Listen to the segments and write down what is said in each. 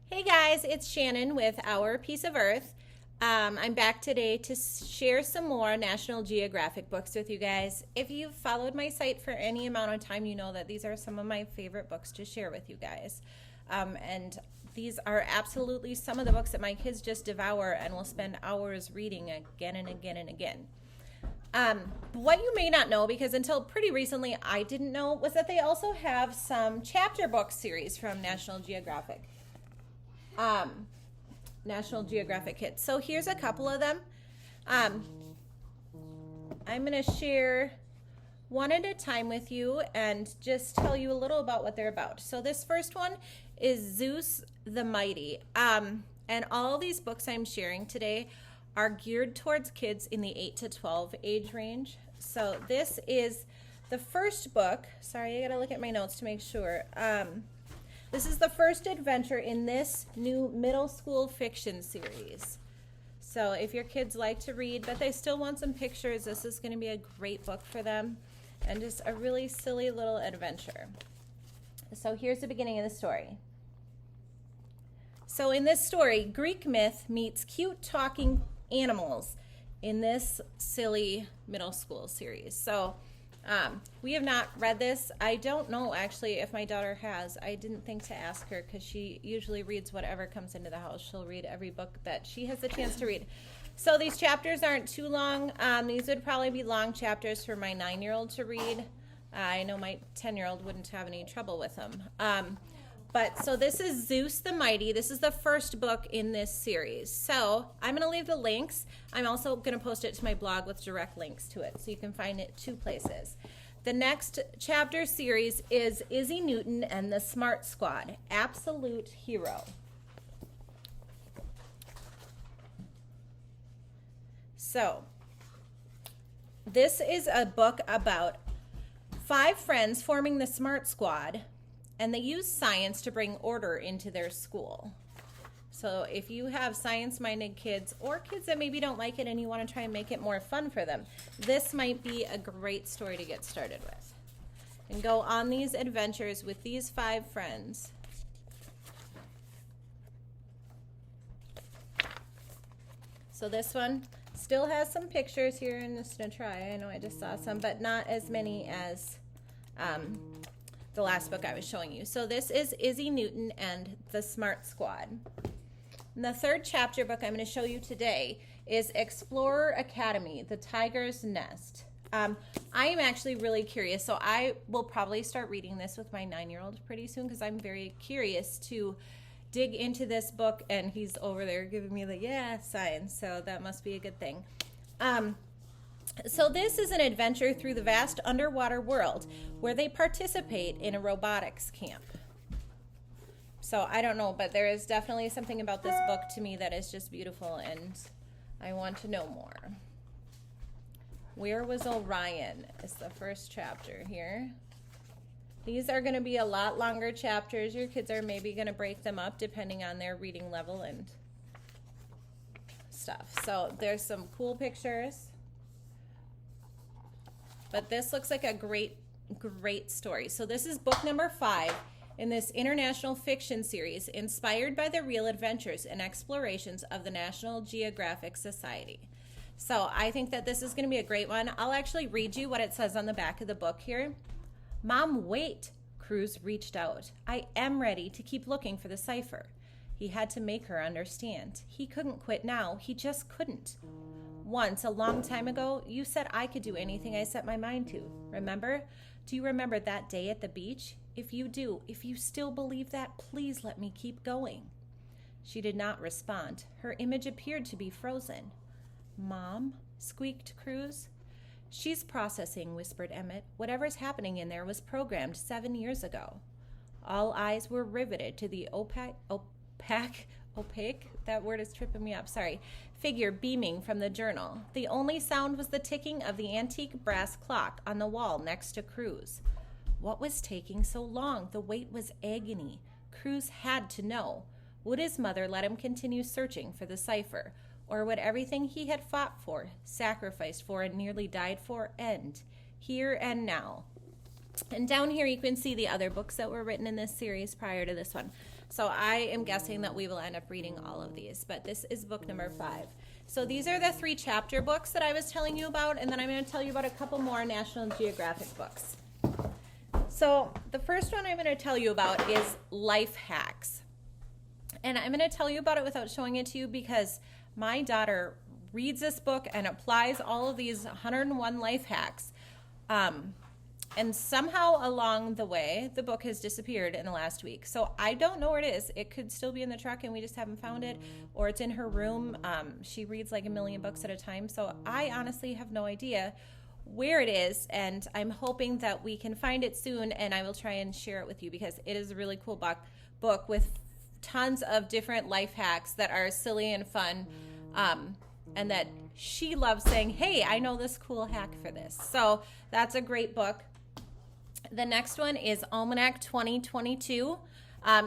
Hey guys, it's Shannon with Our Piece of Earth. I'm back today to share some more National Geographic books with you guys. If you've followed my site for any amount of time, you know that these are some of my favorite books to share with you guys. And these are absolutely some of the books that my kids just devour and will spend hours reading again and again and again. What you may not know, because until pretty recently I didn't know, was that they also have some chapter book series from National Geographic. National Geographic hits. So here's a couple of them. I'm going to share one at a time with you and just tell you a little about what they're about. So this first one is Zeus the Mighty. And all these books I'm sharing today are geared towards kids in the 8 to 12 age range. So this is the first book. Sorry, I got to look at my notes to make sure. This is the first adventure in this new middle school fiction series. So if your kids like to read, but they still want some pictures, this is going to be a great book for them. And just a really silly little adventure. So here's the beginning of the story. So in this story, Greek myth meets cute talking animals in this silly middle school series. So we have not read this. I don't know actually if my daughter has. I didn't think to ask her because she usually reads whatever comes into the house. She'll read every book that she has the chance to read. So these chapters aren't too long. These would probably be long chapters for my 9-year-old to read. I know my 10-year-old wouldn't have any trouble with them. So this is Zeus the Mighty. This is the first book in this series. So I'm going to leave the links. I'm also going to post it to my blog with direct links to it, so you can find it 2 places. The next chapter series is Izzy Newton and the Smart Squad, Absolute Hero. So this is a book about 5 friends forming the Smart Squad, and they use science to bring order into their school. So if you have science-minded kids or kids that maybe don't like it and you want to try and make it more fun for them, this might be a great story to get started with. And go on these adventures with these 5 friends. So this one still has some pictures here. I'm just going to try. I know I just saw some, but not as many as the last book I was showing you. So this is Izzy Newton and the Smart Squad. And the third chapter book I'm going to show you today is Explorer Academy, The Tiger's Nest. I am actually really curious, so I will probably start reading this with my 9-year-old pretty soon because I'm very curious to dig into this book, and he's over there giving me the yeah sign, so that must be a good thing. So this is an adventure through the vast underwater world where they participate in a robotics camp. So I don't know, but there is definitely something about this book to me that is just beautiful, and I want to know more. Where Was Orion is the first chapter here. These are going to be a lot longer chapters. Your kids are maybe going to break them up depending on their reading level and stuff. So there's some cool pictures. But this looks like a great story. So this is book number 5 in this international fiction series inspired by the real adventures and explorations of the National Geographic Society. So I think that this is going to be a great one. I'll actually read you what it says on the back of the book here. Mom, wait. Cruz reached out. I am ready to keep looking for the cipher. He had to make her understand. He couldn't quit now. He just couldn't. Once, a long time ago, you said I could do anything I set my mind to. Remember? Do you remember that day at the beach? If you do, if you still believe that, please let me keep going. She did not respond. Her image appeared to be frozen. Mom? Squeaked Cruz. She's processing, whispered Emmett. Whatever's happening in there was programmed 7 years ago. All eyes were riveted to the opaque, that word is tripping me up, sorry, figure beaming from the journal. The only sound was the ticking of the antique brass clock on the wall next to Cruz. What was taking so long? The wait was agony. Cruz had to know. Would his mother let him continue searching for the cipher? Or would everything he had fought for, sacrificed for, and nearly died for end, here and now? And down here you can see the other books that were written in this series prior to this one. So I am guessing that we will end up reading all of these, but this is book number 5. So these are the 3 chapter books that I was telling you about, and then I'm going to tell you about a couple more National Geographic books. So the first one I'm going to tell you about is Life Hacks. And I'm going to tell you about it without showing it to you because my daughter reads this book and applies all of these 101 life hacks. And somehow along the way, the book has disappeared in the last week. So I don't know where it is. It could still be in the truck and we just haven't found it, or it's in her room. She reads like 1 million books at a time. So I honestly have no idea where it is, and I'm hoping that we can find it soon, and I will try and share it with you because it is a really cool book with tons of different life hacks that are silly and fun, and that she loves saying, hey, I know this cool hack for this. So that's a great book. The next one is Almanac 2022.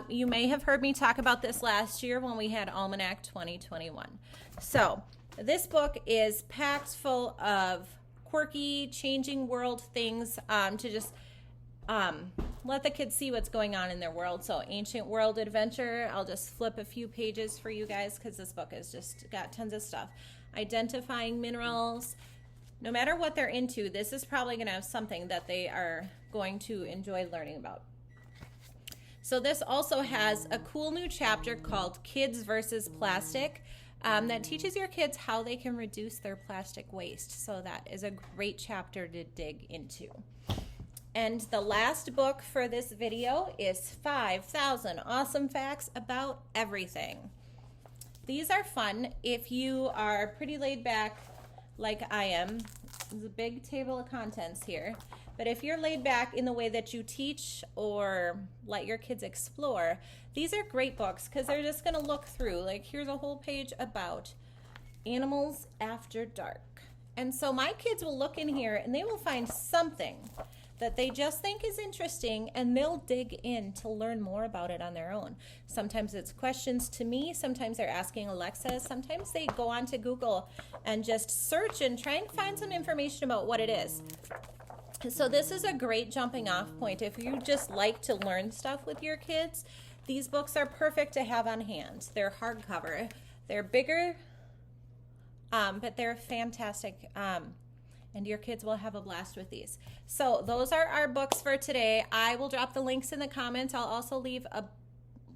You may have heard me talk about this last year when we had Almanac 2021. So this book is packed full of quirky, changing world things to just let the kids see what's going on in their world. So Ancient World Adventure, I'll just flip a few pages for you guys because this book has just got tons of stuff. Identifying minerals. No matter what they're into, this is probably going to have something that they are going to enjoy learning about. So this also has a cool new chapter called Kids versus Plastic that teaches your kids how they can reduce their plastic waste. So that is a great chapter to dig into. And the last book for this video is 5,000 Awesome Facts About Everything. These are fun if you are pretty laid back like I am. There's a big table of contents here. But if you're laid back in the way that you teach or let your kids explore, these are great books because they're just going to look through. Like here's a whole page about animals after dark. And so my kids will look in here and they will find something that they just think is interesting, and they'll dig in to learn more about it on their own. Sometimes it's questions to me, sometimes they're asking Alexa, sometimes they go on to Google and just search and try and find some information about what it is. So this is a great jumping off point. If you just like to learn stuff with your kids, these books are perfect to have on hand. They're hardcover. They're bigger, but they're fantastic. And your kids will have a blast with these. So those are our books for today. I will drop the links in the comments. I'll also leave a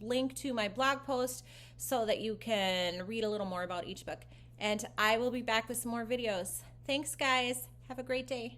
link to my blog post so that you can read a little more about each book. And I will be back with some more videos. Thanks, guys. Have a great day.